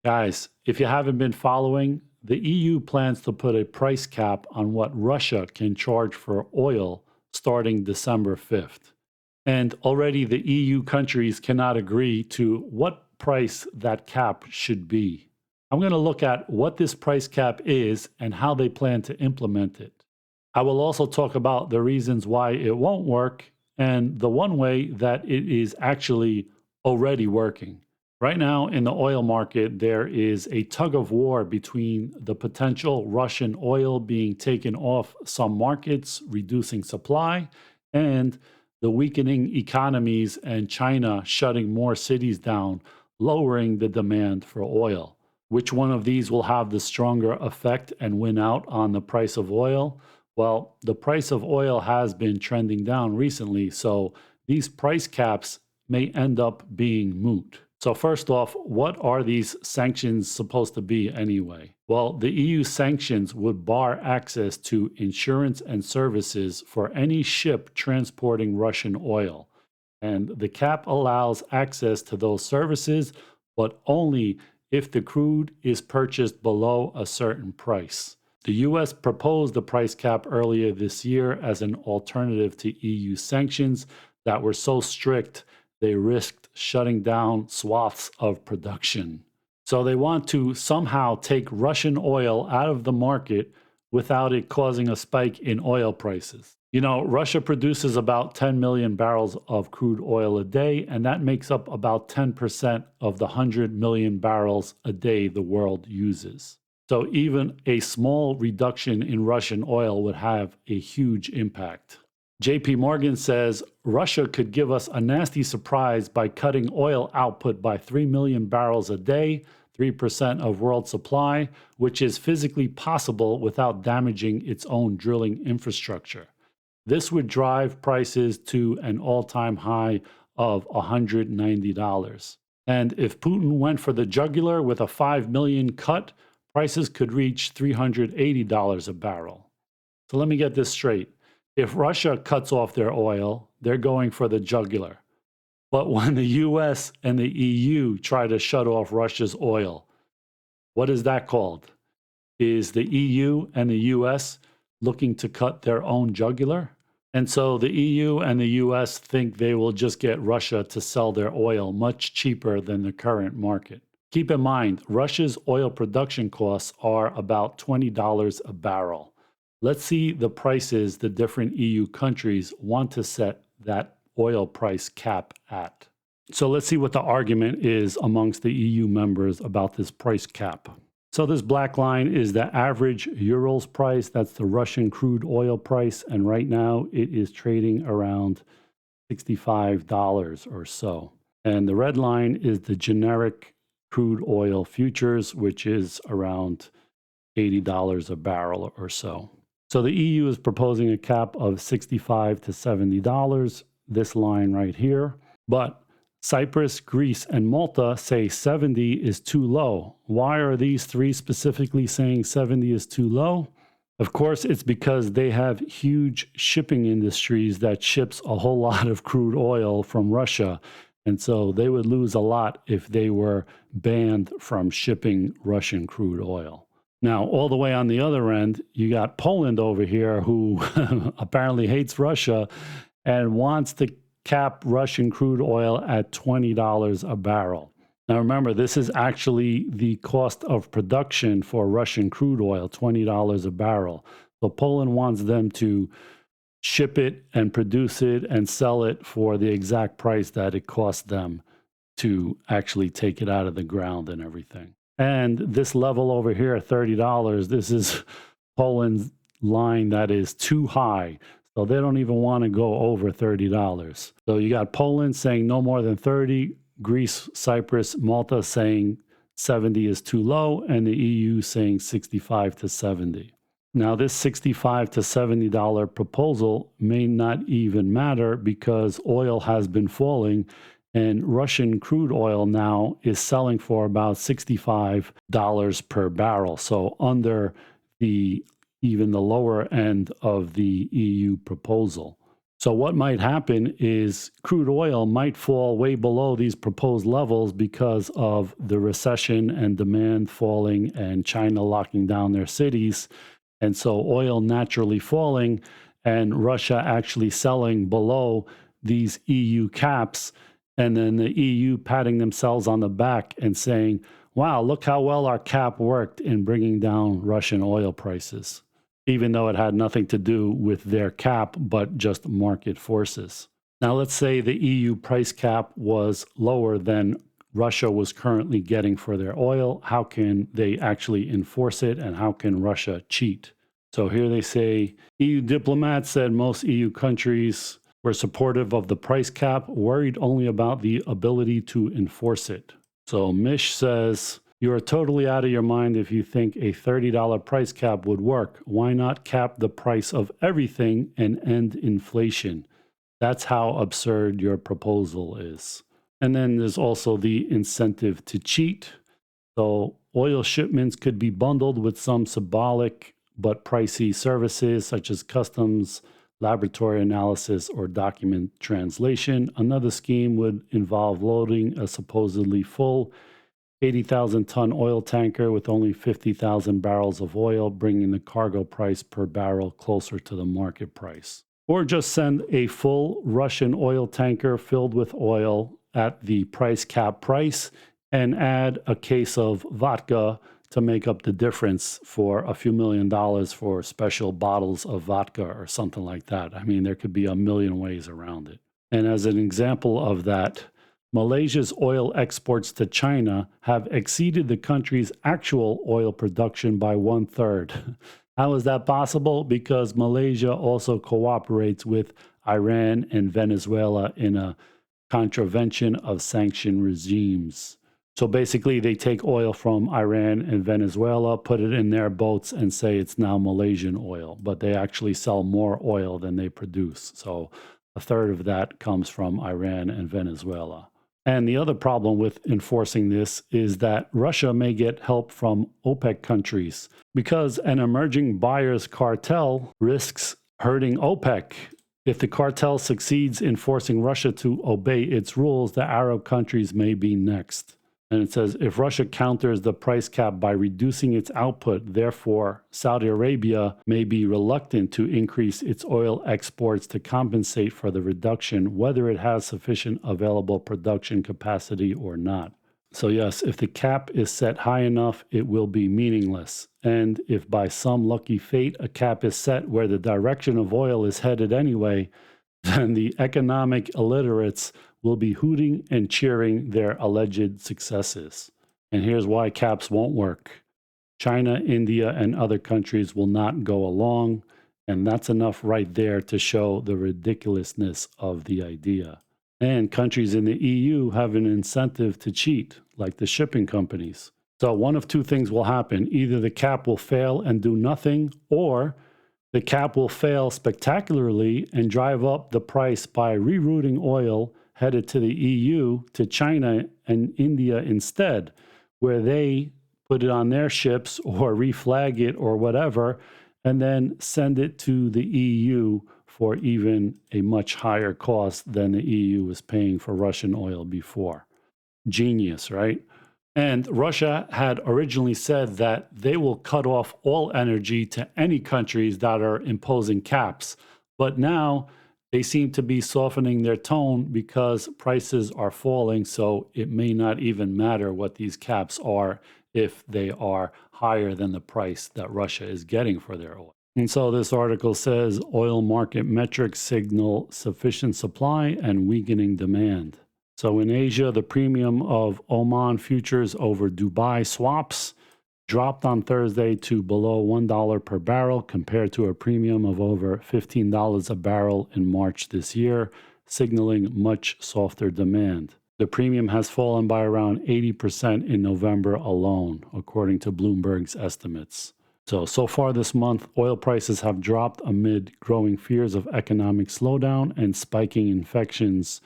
Guys, if you haven't been following, the EU plans to put a price cap on what Russia can charge for oil starting December 5th. And already the EU countries cannot agree to what price that cap should be. I'm going to look at what this price cap is and how they plan to implement it. I will also talk about the reasons why it won't work and the one way that it is actually already working. Right now, in the oil market, there is a tug of war between the potential Russian oil being taken off some markets, reducing supply, and the weakening economies and China shutting more cities down, lowering the demand for oil. Which one of these will have the stronger effect and win out on the price of oil? Well, the price of oil has been trending down recently, so these price caps may end up being moot. So, first off, what are these sanctions supposed to be anyway? Well, the EU sanctions would bar access to insurance and services for any ship transporting Russian oil. And the cap allows access to those services, but only if the crude is purchased below a certain price. The US proposed the price cap earlier this year as an alternative to EU sanctions that were so strict they risked shutting down swaths of production. So they want to somehow take Russian oil out of the market without it causing a spike in oil prices. You know, Russia produces about 10 million barrels of crude oil a day, and that makes up about 10% of the 100 million barrels a day the world uses. So even a small reduction in Russian oil would have a huge impact. JP Morgan says Russia could give us a nasty surprise by cutting oil output by 3 million barrels a day, 3% of world supply, which is physically possible without damaging its own drilling infrastructure. This would drive prices to an all-time high of $190. And if Putin went for the jugular with a 5 million cut, prices could reach $380 a barrel. So let me get this straight. If Russia cuts off their oil, they're going for the jugular. But when the US and the EU try to shut off Russia's oil, what is that called? Is the EU and the US looking to cut their own jugular? And so the EU and the US think they will just get Russia to sell their oil much cheaper than the current market. Keep in mind, Russia's oil production costs are about $20 a barrel. Let's see the prices the different EU countries want to set that oil price cap at. So let's see what the argument is amongst the EU members about this price cap. So this black line is the average Urals price. That's the Russian crude oil price. And right now it is trading around $65 or so. And the red line is the generic crude oil futures, which is around $80 a barrel or so. So the EU is proposing a cap of $65 to $70, this line right here. But Cyprus, Greece, and Malta say 70 is too low. Why are these three specifically saying 70 is too low? Of course, it's because they have huge shipping industries that ships a whole lot of crude oil from Russia. And so they would lose a lot if they were banned from shipping Russian crude oil. Now, all the way on the other end, you got Poland over here who apparently hates Russia and wants to cap Russian crude oil at $20 a barrel. Now, remember, this is actually the cost of production for Russian crude oil, $20 a barrel. So Poland wants them to ship it and produce it and sell it for the exact price that it costs them to actually take it out of the ground and everything. And this level over here, $30, this is Poland's line that is too high. So they don't even want to go over $30. So you got Poland saying no more than 30, Greece, Cyprus, Malta saying 70 is too low, and the EU saying 65 to 70. Now, this $65 to $70 proposal may not even matter because oil has been falling. And Russian crude oil now is selling for about $65 per barrel. So under even the lower end of the EU proposal. So, what might happen is crude oil might fall way below these proposed levels because of the recession and demand falling and China locking down their cities. And so, oil naturally falling and Russia actually selling below these EU caps. And then the EU patting themselves on the back and saying, wow, look how well our cap worked in bringing down Russian oil prices, even though it had nothing to do with their cap, but just market forces. Now, let's say the EU price cap was lower than Russia was currently getting for their oil. How can they actually enforce it, and how can Russia cheat? So here they say EU diplomats said most EU countries were supportive of the price cap, worried only about the ability to enforce it. So Mish says, you are totally out of your mind if you think a $30 price cap would work. Why not cap the price of everything and end inflation? That's how absurd your proposal is. And then there's also the incentive to cheat. So oil shipments could be bundled with some symbolic but pricey services such as customs, laboratory analysis, or document translation. Another scheme would involve loading a supposedly full 80,000-ton oil tanker with only 50,000 barrels of oil, bringing the cargo price per barrel closer to the market price. Or just send a full Russian oil tanker filled with oil at the price cap price and add a case of vodka to make up the difference for a few $1,000,000 for special bottles of vodka or something like that. I mean, there could be a million ways around it. And as an example of that, Malaysia's oil exports to China have exceeded the country's actual oil production by 1/3. How is that possible? Because Malaysia also cooperates with Iran and Venezuela in a contravention of sanction regimes. So basically, they take oil from Iran and Venezuela, put it in their boats, and say it's now Malaysian oil, but they actually sell more oil than they produce. So a third of that comes from Iran and Venezuela. And the other problem with enforcing this is that Russia may get help from OPEC countries because an emerging buyers cartel risks hurting OPEC. If the cartel succeeds in forcing Russia to obey its rules, the Arab countries may be next. And it says, if Russia counters the price cap by reducing its output, therefore, Saudi Arabia may be reluctant to increase its oil exports to compensate for the reduction, whether it has sufficient available production capacity or not. So yes, if the cap is set high enough, it will be meaningless. And if by some lucky fate a cap is set where the direction of oil is headed anyway, then the economic illiterates will be hooting and cheering their alleged successes. And here's why caps won't work. China, India, and other countries will not go along, and that's enough right there to show the ridiculousness of the idea. And countries in the EU have an incentive to cheat, like the shipping companies. So one of two things will happen. Either the cap will fail and do nothing, or the cap will fail spectacularly and drive up the price by rerouting oil headed to the EU to China and India instead, where they put it on their ships or reflag it or whatever, and then send it to the EU for even a much higher cost than the EU was paying for Russian oil before. Genius, right? And Russia had originally said that they will cut off all energy to any countries that are imposing caps. But now they seem to be softening their tone because prices are falling, so it may not even matter what these caps are if they are higher than the price that Russia is getting for their oil. And so this article says oil market metrics signal sufficient supply and weakening demand. So in Asia, the premium of Oman futures over Dubai swaps dropped on Thursday to below $1 per barrel compared to a premium of over $15 a barrel in March this year, signaling much softer demand. The premium has fallen by around 80% in November alone, according to Bloomberg's estimates. So far this month, oil prices have dropped amid growing fears of economic slowdown and spiking infections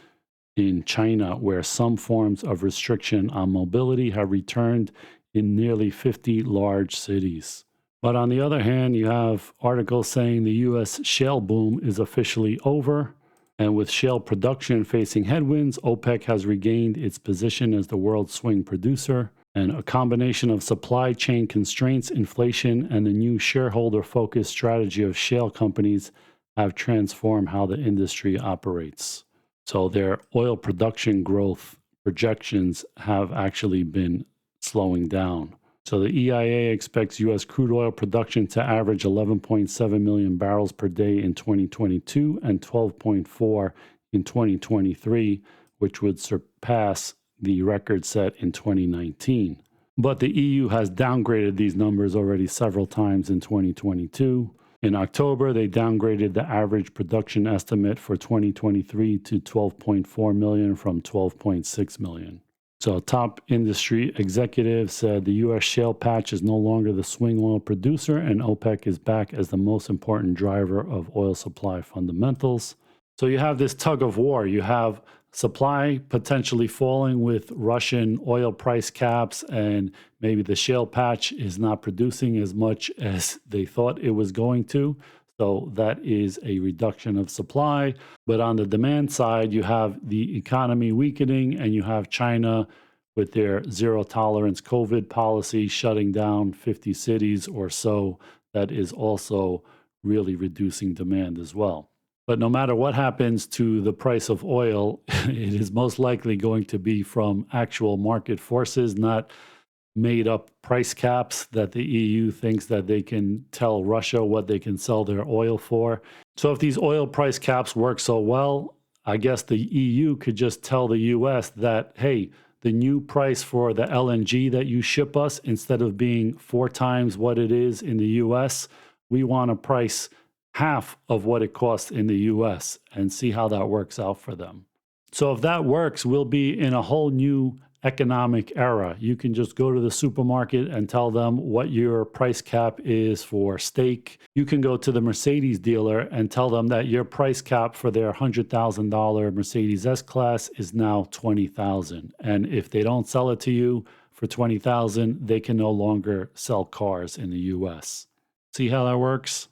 in China, where some forms of restriction on mobility have returned in nearly 50 large cities. But on the other hand, you have articles saying the U.S. shale boom is officially over. And with shale production facing headwinds, OPEC has regained its position as the world's swing producer. And a combination of supply chain constraints, inflation, and the new shareholder focused strategy of shale companies have transformed how the industry operates. So their oil production growth projections have actually been slowing down. So the EIA expects U.S. crude oil production to average 11.7 million barrels per day in 2022 and 12.4 in 2023, which would surpass the record set in 2019. But the EU has downgraded these numbers already several times in 2022. In October, they downgraded the average production estimate for 2023 to 12.4 million from 12.6 million. So a top industry executive said the U.S. shale patch is no longer the swing oil producer, and OPEC is back as the most important driver of oil supply fundamentals. So you have this tug of war. You have supply potentially falling with Russian oil price caps, and maybe the shale patch is not producing as much as they thought it was going to. So that is a reduction of supply. But on the demand side, you have the economy weakening, and you have China with their zero tolerance COVID policy shutting down 50 cities or so. That is also really reducing demand as well. But no matter what happens to the price of oil, it is most likely going to be from actual market forces, not made up price caps that the EU thinks that they can tell Russia what they can sell their oil for. So if these oil price caps work so well, I guess the EU could just tell the US that, hey, the new price for the LNG that you ship us, instead of being 4 times what it is in the US, we want a price half of what it costs in the US, and see how that works out for them. So if that works, we'll be in a whole new economic era. You can just go to the supermarket and tell them what your price cap is for steak. You can go to the Mercedes dealer and tell them that your price cap for their $100,000 Mercedes S-Class is now $20,000. And if they don't sell it to you for $20,000, they can no longer sell cars in the US. See how that works?